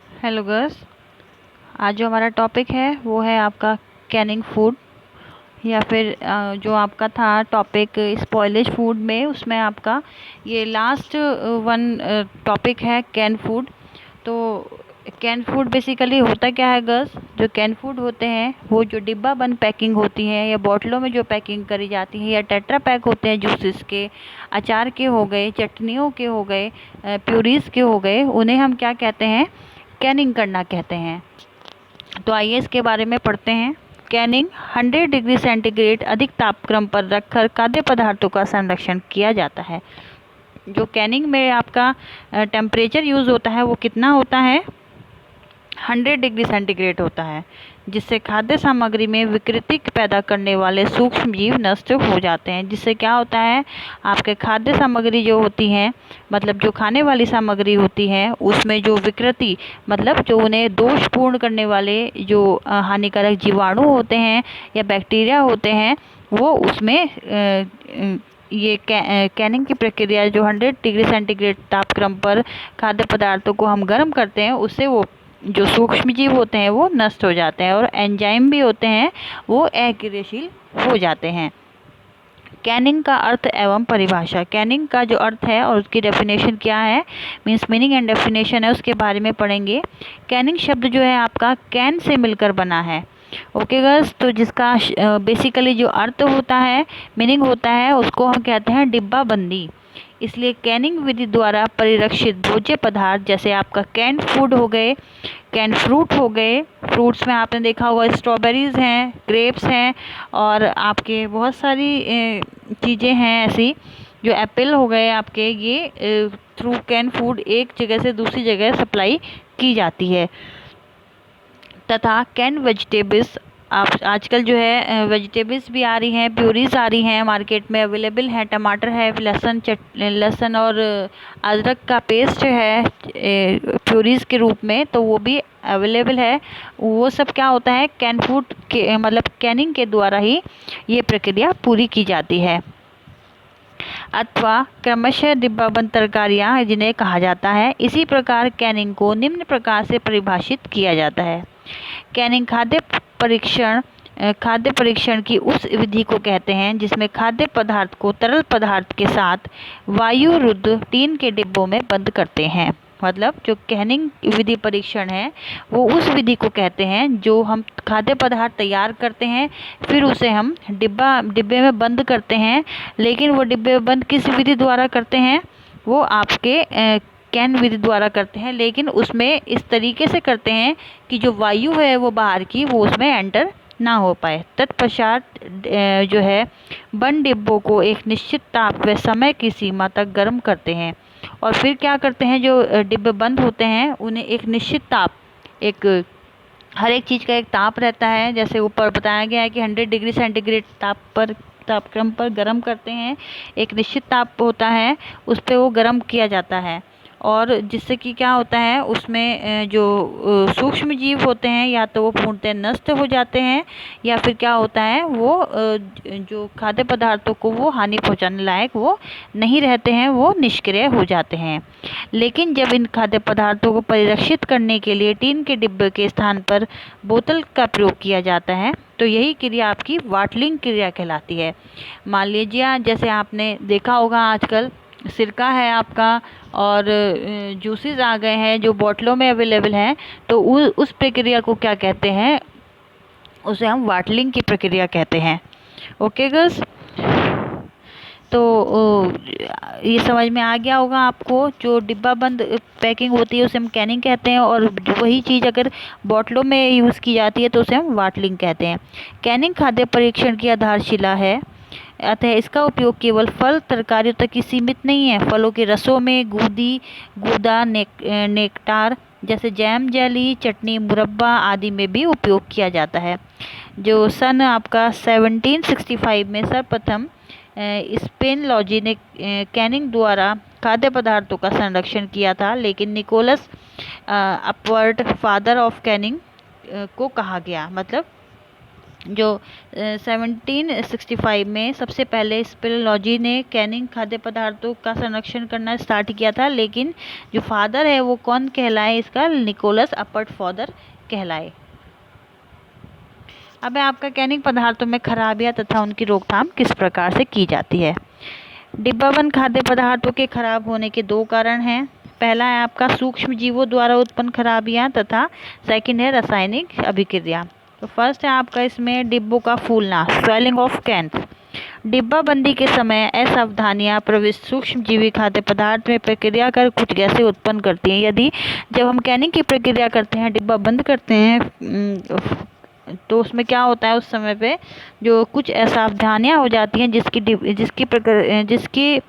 Hello girls. आज जो हमारा टॉपिक है वो है आपका कैनिंग फूड, या फिर जो आपका था टॉपिक स्पॉइलेज फूड में, उसमें आपका ये लास्ट वन टॉपिक है कैन फूड। तो कैन फूड बेसिकली होता क्या है गर्ल्स? जो कैन फूड होते हैं वो जो डिब्बा बंद पैकिंग होती है या बॉटलों में जो पैकिंग करी जाती है या टेट्रा पैक होते हैं, जूसेस के, अचार के हो गए, चटनियों के हो गए, प्यूरीज के हो गए, उन्हें हम क्या कहते हैं? कैनिंग करना कहते हैं। तो आइए इसके बारे में पढ़ते हैं। कैनिंग 100 डिग्री सेंटीग्रेड अधिक तापक्रम पर रखकर खाद्य पदार्थों का संरक्षण किया जाता है। जो कैनिंग में आपका टेम्परेचर यूज़ होता है वो कितना होता है? 100 डिग्री सेंटीग्रेड होता है, जिससे खाद्य सामग्री में विकृति पैदा करने वाले सूक्ष्म जीव नष्ट हो जाते हैं। जिससे क्या होता है, आपके खाद्य सामग्री जो होती हैं, मतलब जो खाने वाली सामग्री होती है, उसमें जो विकृति, मतलब जो उन्हें दोषपूर्ण करने वाले जो हानिकारक जीवाणु होते हैं या बैक्टीरिया होते हैं, वो उसमें ये कैनिंग की प्रक्रिया जो 100 डिग्री सेंटीग्रेड तापक्रम पर खाद्य पदार्थों को हम गर्म करते हैं, उससे वो जो सूक्ष्म जीव होते हैं वो नष्ट हो जाते हैं, और एंजाइम भी होते हैं वो अक्रियशील हो जाते हैं। कैनिंग का अर्थ एवं परिभाषा। कैनिंग का जो अर्थ है और उसकी डेफिनेशन क्या है, मीन्स मीनिंग एंड डेफिनेशन है, उसके बारे में पढ़ेंगे। कैनिंग शब्द जो है आपका कैन से मिलकर बना है। ओके गर्ल्स, तो जिसका बेसिकली जो अर्थ होता है, मीनिंग होता है, उसको हम कहते हैं डिब्बा बंदी। इसलिए कैनिंग विधि द्वारा परिरक्षित भोज्य पदार्थ जैसे आपका कैन फूड हो गए, कैन फ्रूट हो गए, फ्रूट्स में आपने देखा होगा स्ट्रॉबेरीज़ हैं, ग्रेप्स हैं, और आपके बहुत सारी चीज़ें हैं ऐसी, जो एप्पल हो गए आपके, ये थ्रू कैन फूड एक जगह से दूसरी जगह सप्लाई की जाती है। तथा कैन वेजिटेबल्स, आप आजकल जो है वेजिटेबल्स भी आ रही हैं, प्यूरीज आ रही हैं, मार्केट में अवेलेबल हैं। टमाटर है, लहसुन और अदरक का पेस्ट है प्यूरीज के रूप में, तो वो भी अवेलेबल है। वो सब क्या होता है, कैन फूड के मतलब कैनिंग के द्वारा ही ये प्रक्रिया पूरी की जाती है। अथवा क्रमशः डिब्बाबंद तरकारियाँ जिन्हें कहा जाता है। इसी प्रकार कैनिंग को निम्न प्रकार से परिभाषित किया जाता है। कैनिंग खाद्य परीक्षण की उस विधि को कहते हैं जिसमें खाद्य पदार्थ को तरल पदार्थ के साथ वायुरुद्ध टीन के डिब्बों में बंद करते हैं। मतलब जो कैनिंग विधि परीक्षण है वो उस विधि को कहते हैं जो हम खाद्य पदार्थ तैयार करते हैं, फिर उसे हम डिब्बे में बंद करते हैं। लेकिन वो डिब्बे में बंद किस विधि द्वारा करते हैं? वो आपके कैन विधि द्वारा करते हैं, लेकिन उसमें इस तरीके से करते हैं कि जो वायु है वो बाहर की वो उसमें एंटर ना हो पाए। तत्पश्चात जो है बंद डिब्बों को एक निश्चित ताप व समय की सीमा तक गर्म करते हैं, और फिर क्या करते हैं, जो डिब्बे बंद होते हैं उन्हें एक निश्चित ताप, एक हर एक चीज़ का एक ताप रहता है, जैसे ऊपर बताया गया है कि 100 डिग्री सेंटीग्रेड तापक्रम पर गर्म करते हैं। एक निश्चित ताप होता है, उस पर वो गर्म किया जाता है, और जिससे कि क्या होता है उसमें जो सूक्ष्म जीव होते हैं या तो वो पूर्णतः नष्ट हो जाते हैं, या फिर क्या होता है वो जो खाद्य पदार्थों को वो हानि पहुंचाने लायक वो नहीं रहते हैं, वो निष्क्रिय हो जाते हैं। लेकिन जब इन खाद्य पदार्थों को परिरक्षित करने के लिए टीन के डिब्बे के स्थान पर बोतल का प्रयोग किया जाता है, तो यही क्रिया आपकी वाटलिंग क्रिया कहलाती है। मान लीजिए जैसे आपने देखा होगा आजकल सिरका है आपका, और जूसेस आ गए हैं जो बोतलों में अवेलेबल हैं, तो उस प्रक्रिया को क्या कहते हैं? उसे हम वाटलिंग की प्रक्रिया कहते हैं। ओके गर्ल्स, तो ये समझ में आ गया होगा आपको, जो डिब्बा बंद पैकिंग होती है उसे हम कैनिंग कहते हैं, और वही चीज़ अगर बोतलों में यूज़ की जाती है तो उसे हम वाटलिंग कहते हैं। कैनिंग खाद्य परीक्षण की आधारशिला है, अतः इसका उपयोग केवल फल तरकारियों तक ही सीमित नहीं है। फलों के रसों में गूदा, नेक्टार जैसे जैम, जेली, चटनी, मुरब्बा आदि में भी उपयोग किया जाता है। जो सन आपका 1765 में सर्वप्रथम स्पेन लॉजी ने कैनिंग द्वारा खाद्य पदार्थों का संरक्षण किया था, लेकिन Nicolas Appert father of canning को कहा गया। मतलब जो 1765 में सबसे पहले स्पेलोलॉजी ने कैनिंग खाद्य पदार्थों का संरक्षण करना स्टार्ट किया था, लेकिन जो फादर है वो कौन कहलाए इसका? निकोलस अपर्ट फादर कहलाए। अब है आपका कैनिंग पदार्थों में खराबियां तथा उनकी रोकथाम किस प्रकार से की जाती है। डिब्बाबंद खाद्य पदार्थों के खराब होने के दो कारण हैं। पहला है आपका सूक्ष्म जीवों द्वारा उत्पन्न खराबियां तथा सेकंड है रासायनिक अभिक्रिया। तो फर्स्ट है आपका इसमें डिब्बों का फूलना, स्वेलिंग ऑफ कैंस। डिब्बाबंदी के समय असावधानियां प्रविष्ट सूक्ष्म जीवी खाद्य पदार्थ में प्रक्रिया कर कुछ गैसें उत्पन्न करती हैं। यदि जब हम कैनिंग की प्रक्रिया करते हैं, डिब्बा बंद करते हैं, तो उसमें क्या होता है, उस समय पे जो कुछ असावधानियां हो जाती हैं जिसकी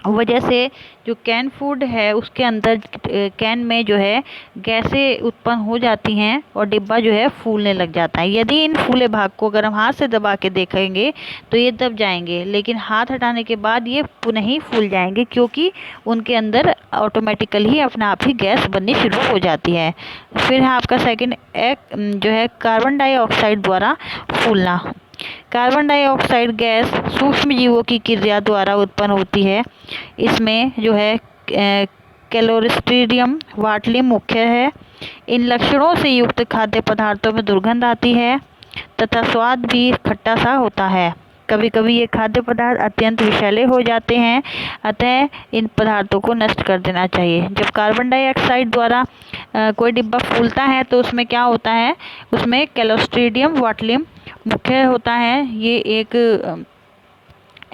वजह से जो कैन फूड है उसके अंदर कैन में जो है गैसें उत्पन्न हो जाती हैं और डिब्बा जो है फूलने लग जाता है। यदि इन फूले भाग को अगर हम हाथ से दबा के देखेंगे तो ये दब जाएंगे, लेकिन हाथ हटाने के बाद ये पुनः ही फूल जाएंगे, क्योंकि उनके अंदर ऑटोमेटिकली ही अपने आप ही गैस बननी शुरू हो जाती है। फिर है आपका सेकंड जो है कार्बन डाइऑक्साइड द्वारा फूलना। कार्बन डाइऑक्साइड गैस सूक्ष्म जीवों की क्रिया द्वारा उत्पन्न होती है। इसमें जो है क्लोस्ट्रीडियम बाटलियम मुख्य है। इन लक्षणों से युक्त खाद्य पदार्थों में दुर्गंध आती है तथा स्वाद भी खट्टा सा होता है। कभी कभी ये खाद्य पदार्थ अत्यंत विषैले हो जाते हैं, अतः इन पदार्थों को नष्ट कर देना चाहिए। जब कार्बन डाइऑक्साइड द्वारा कोई डिब्बा फूलता है तो उसमें क्या होता है, उसमें क्लोस्ट्रीडियम बाटलियम मुख्य होता है। ये एक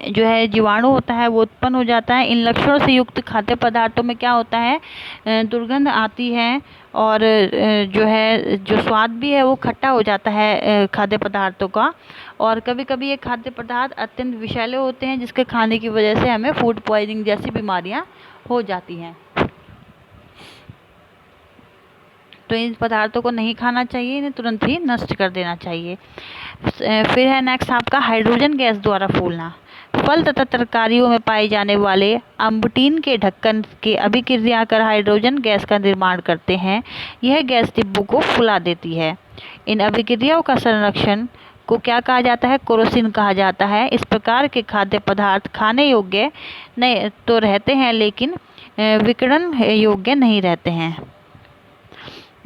जो है जीवाणु होता है वो उत्पन्न हो जाता है। इन लक्षणों से युक्त खाद्य पदार्थों में क्या होता है, दुर्गंध आती है और जो है जो स्वाद भी है वो खट्टा हो जाता है खाद्य पदार्थों का। और कभी कभी ये खाद्य पदार्थ अत्यंत विषैले होते हैं, जिसके खाने की वजह से हमें फूड पॉइजनिंग जैसी बीमारियां हो जाती हैं। तो इन पदार्थों को नहीं खाना चाहिए, इन्हें तुरंत ही नष्ट कर देना चाहिए। फिर है नेक्स्ट आपका हाइड्रोजन गैस द्वारा फूलना। फल तथा तरकारियों में पाए जाने वाले अम्बटीन के ढक्कन के अभिक्रिया कर हाइड्रोजन गैस का निर्माण करते हैं। यह गैस डिब्बों को फुला देती है। इन अभिक्रियाओं का संरक्षण को क्या कहा जाता है, केरोसिन कहा जाता है। इस प्रकार के खाद्य पदार्थ खाने योग्य नहीं तो रहते हैं, लेकिन विकिरण योग्य नहीं रहते हैं।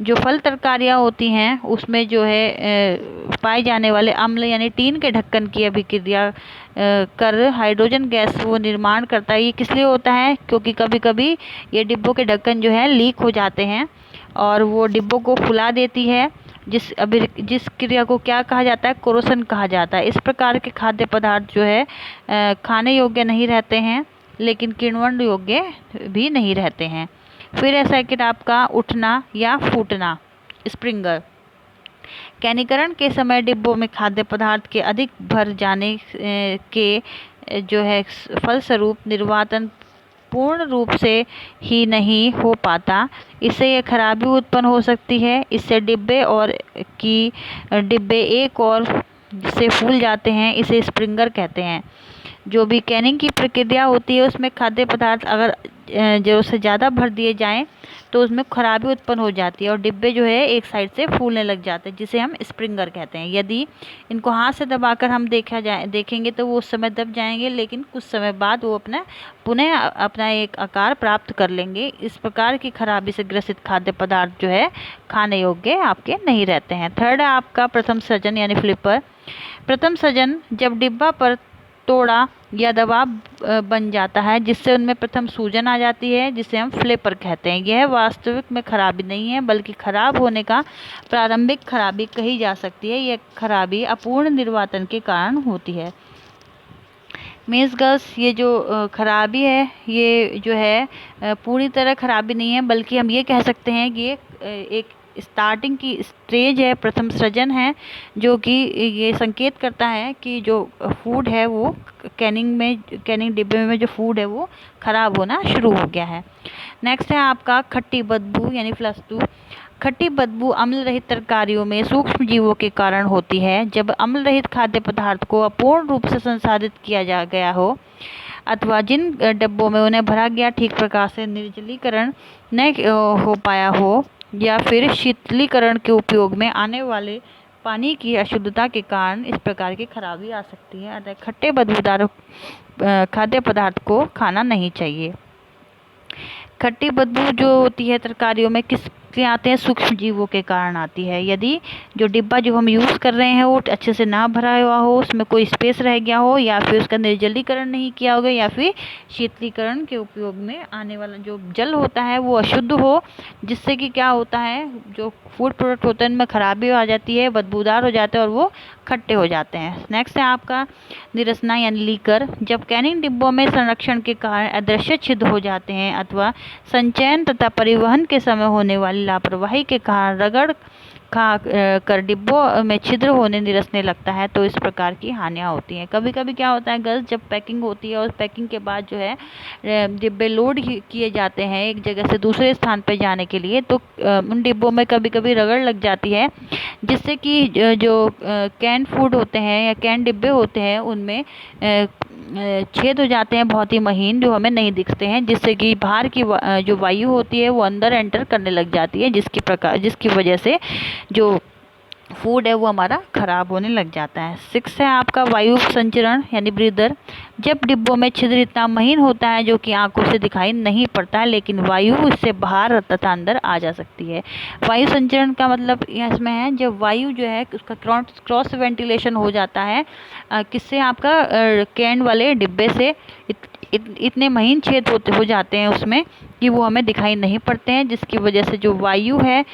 जो फल तरकारियाँ होती हैं उसमें जो है पाए जाने वाले अम्ल यानी टीन के ढक्कन की अभिक्रिया कर हाइड्रोजन गैस वो निर्माण करता है। ये किस लिए होता है, क्योंकि कभी कभी ये डिब्बों के ढक्कन जो है लीक हो जाते हैं और वो डिब्बों को फुला देती है, जिस क्रिया को क्या कहा जाता है, केरोसिन कहा जाता है। इस प्रकार के खाद्य पदार्थ जो है खाने योग्य नहीं रहते हैं, लेकिन किण्वन योग्य भी नहीं रहते हैं। फिर है सेकंड आपका उठना या फूटना, स्प्रिंगर। कैनीकरण के समय डिब्बों में खाद्य पदार्थ के अधिक भर जाने के जो है फलस्वरूप निर्वातन पूर्ण रूप से ही नहीं हो पाता। इससे यह खराबी उत्पन्न हो सकती है। इससे डिब्बे एक और से फूल जाते हैं। इसे स्प्रिंगर कहते हैं। जो भी कैनिंग की प्रक्रिया होती है उसमें खाद्य पदार्थ अगर जरूरत से ज़्यादा भर दिए जाएं तो उसमें खराबी उत्पन्न हो जाती है और डिब्बे जो है एक साइड से फूलने लग जाते हैं, जिसे हम स्प्रिंगर कहते हैं। यदि इनको हाथ से दबाकर हम देखेंगे तो वो उस समय दब जाएंगे, लेकिन कुछ समय बाद वो पुनः अपना एक आकार प्राप्त कर लेंगे। इस प्रकार की खराबी से ग्रसित खाद्य पदार्थ जो है खाने योग्य आपके नहीं रहते हैं। थर्ड है आपका प्रथम सृजन यानी फ्लिपर। प्रथम सृजन जब डिब्बा पर तोड़ा या दबाव बन जाता है, जिससे उनमें प्रथम सूजन आ जाती है, जिसे हम फ्लिपर कहते हैं। यह वास्तविक में खराबी नहीं है, बल्कि खराब होने का प्रारंभिक खराबी कही जा सकती है। यह खराबी अपूर्ण निर्वातन के कारण होती है। मीन्स गर्ल्स, ये जो खराबी है ये जो है पूरी तरह खराबी नहीं है, बल्कि हम ये कह सकते हैं कि ये एक स्टार्टिंग की स्टेज है, प्रथम सृजन है, जो कि ये संकेत करता है कि जो फूड है वो कैनिंग डिब्बे में जो फूड है वो खराब होना शुरू हो गया है। नेक्स्ट है आपका खट्टी बदबू यानी फ्लस्तू। खट्टी बदबू अम्ल रहित तरकारियों में सूक्ष्म जीवों के कारण होती है। जब अम्ल रहित खाद्य पदार्थ को अपूर्ण रूप से संसाधित किया गया हो अथवा जिन डब्बों में उन्हें भरा गया ठीक प्रकार से निर्जलीकरण न हो पाया हो, या फिर शीतलीकरण के उपयोग में आने वाले पानी की अशुद्धता के कारण इस प्रकार की खराबी आ सकती है। अतः खट्टे बदबूदार खाद्य पदार्थ को खाना नहीं चाहिए। खट्टी बदबू जो होती है तरकारियों में किस लिए आते हैं? सूक्ष्म जीवों के कारण आती है। यदि जो डिब्बा जो हम यूज़ कर रहे हैं वो अच्छे से ना भरा हुआ हो, उसमें कोई स्पेस रह गया हो, या फिर उसका निर्जलीकरण नहीं किया होगा, या फिर शीतलीकरण के उपयोग में आने वाला जो जल होता है वो अशुद्ध हो, जिससे कि क्या होता है, जो फूड प्रोडक्ट होते हैं उनमें खराबी आ जाती है, बदबूदार हो जाते हैं और वो खट्टे हो जाते हैं। नेक्स्ट है आपका निरसना यानी लीकर। जब कैनिंग डिब्बों में संरक्षण के कारण अदृश्य छिद्र हो जाते हैं अथवा संचयन तथा परिवहन के समय होने वाली लापरवाही के कारण रगड़ खा कर डिब्बों में छिद्र होने निरसने लगता है, तो इस प्रकार की हानियाँ होती हैं। कभी कभी क्या होता है गर्ल्स, जब पैकिंग होती है और पैकिंग के बाद जो है डिब्बे लोड किए जाते हैं एक जगह से दूसरे स्थान पर जाने के लिए, तो उन डिब्बों में कभी कभी रगड़ लग जाती है, जिससे कि जो कैन फूड होते हैं या कैन डिब्बे होते हैं उनमें छेद हो जाते हैं बहुत ही महीन, जो हमें नहीं दिखते हैं, जिससे कि बाहर की जो वायु होती है वो अंदर एंटर करने लग जाती है, जिसकी वजह से जो फूड है वो हमारा खराब होने लग जाता है। 6 है आपका वायु संचरण यानी ब्रीदर। जब डिब्बों में छिद्र इतना महीन होता है जो कि आंखों से दिखाई नहीं पड़ता है, लेकिन वायु इससे बाहर तथा अंदर आ जा सकती है। वायु संचरण का मतलब इसमें है जब वायु जो है उसका क्रॉस वेंटिलेशन हो जाता है, किससे? आपका कैन वाले डिब्बे से इतने महीन छेद हो जाते हैं उसमें कि वो हमें दिखाई नहीं पड़ते हैं, जिसकी वजह से जो वायु है,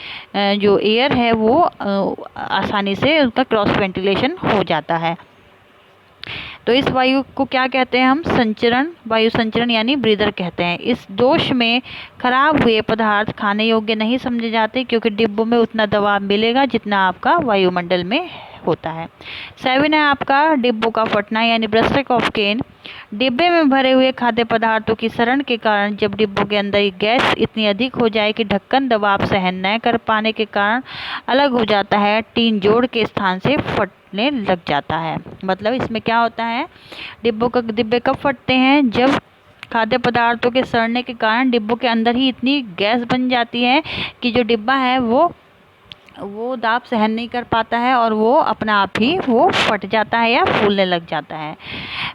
जो एयर है, वो आसानी से उसका क्रॉस वेंटिलेशन हो जाता है। तो इस वायु को क्या कहते हैं हम? संचरण, वायु संचरण यानी ब्रीदर कहते हैं। इस दोष में खराब हुए पदार्थ खाने योग्य नहीं समझे जाते, क्योंकि डिब्बों में उतना दबाव मिलेगा जितना आपका वायुमंडल में होता है। 7 है आपका डिब्बों का फटना यानी बर्स्टिंग ऑफ कैन। डिब्बे में भरे हुए खाद्य पदार्थों की सड़न के कारण जब डिब्बों के अंदर गैस इतनी अधिक हो जाए कि ढक्कन दबाव सहन न कर पाने के कारण अलग हो जाता है, टीन जोड़ के स्थान से फटने लग जाता है। मतलब इसमें क्या होता है, डिब्बे कब फटते हैं? जब खाद्य पदार्थों के सड़ने के कारण डिब्बों के अंदर ही इतनी गैस बन जाती है कि जो डिब्बा है वो दाब सहन नहीं कर पाता है और वो अपना आप ही वो फट जाता है या फूलने लग जाता है।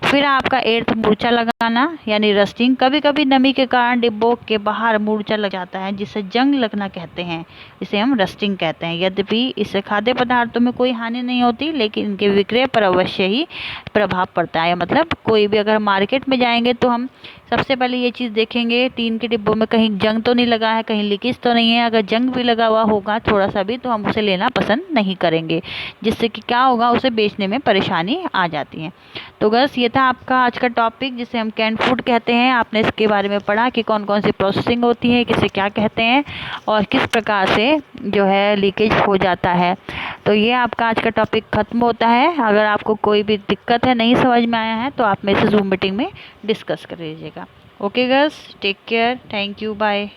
फिर आपका 8 मूर्छा लगाना यानी रस्टिंग। कभी कभी नमी के कारण डिब्बों के बाहर मूर्छा लग जाता है, जिसे जंग लगना कहते हैं, इसे हम रस्टिंग कहते हैं। यद्यपि इससे खाद्य पदार्थों में कोई हानि नहीं होती, लेकिन इनके विक्रय पर अवश्य ही प्रभाव पड़ता है। मतलब कोई भी अगर मार्केट में जाएंगे तो हम सबसे पहले ये चीज़ देखेंगे टीन के डिब्बों में कहीं जंग तो नहीं लगा है, कहीं लीकेज तो नहीं है। अगर जंग भी लगा हुआ होगा थोड़ा सा भी, तो हम उसे लेना पसंद नहीं करेंगे, जिससे कि क्या होगा, उसे बेचने में परेशानी आ जाती है। तो बस ये था आपका आज का टॉपिक, जिसे हम कैन फूड कहते हैं। आपने इसके बारे में पढ़ा कि कौन कौन सी प्रोसेसिंग होती है, किसे क्या कहते हैं और किस प्रकार से जो है लीकेज हो जाता है। तो ये आपका आज का टॉपिक ख़त्म होता है। अगर आपको कोई भी दिक्कत है, नहीं समझ में आया है, तो आप मेरे से जूम मीटिंग में डिस्कस कर लीजिएगा। Okay girls, take care, thank you, bye.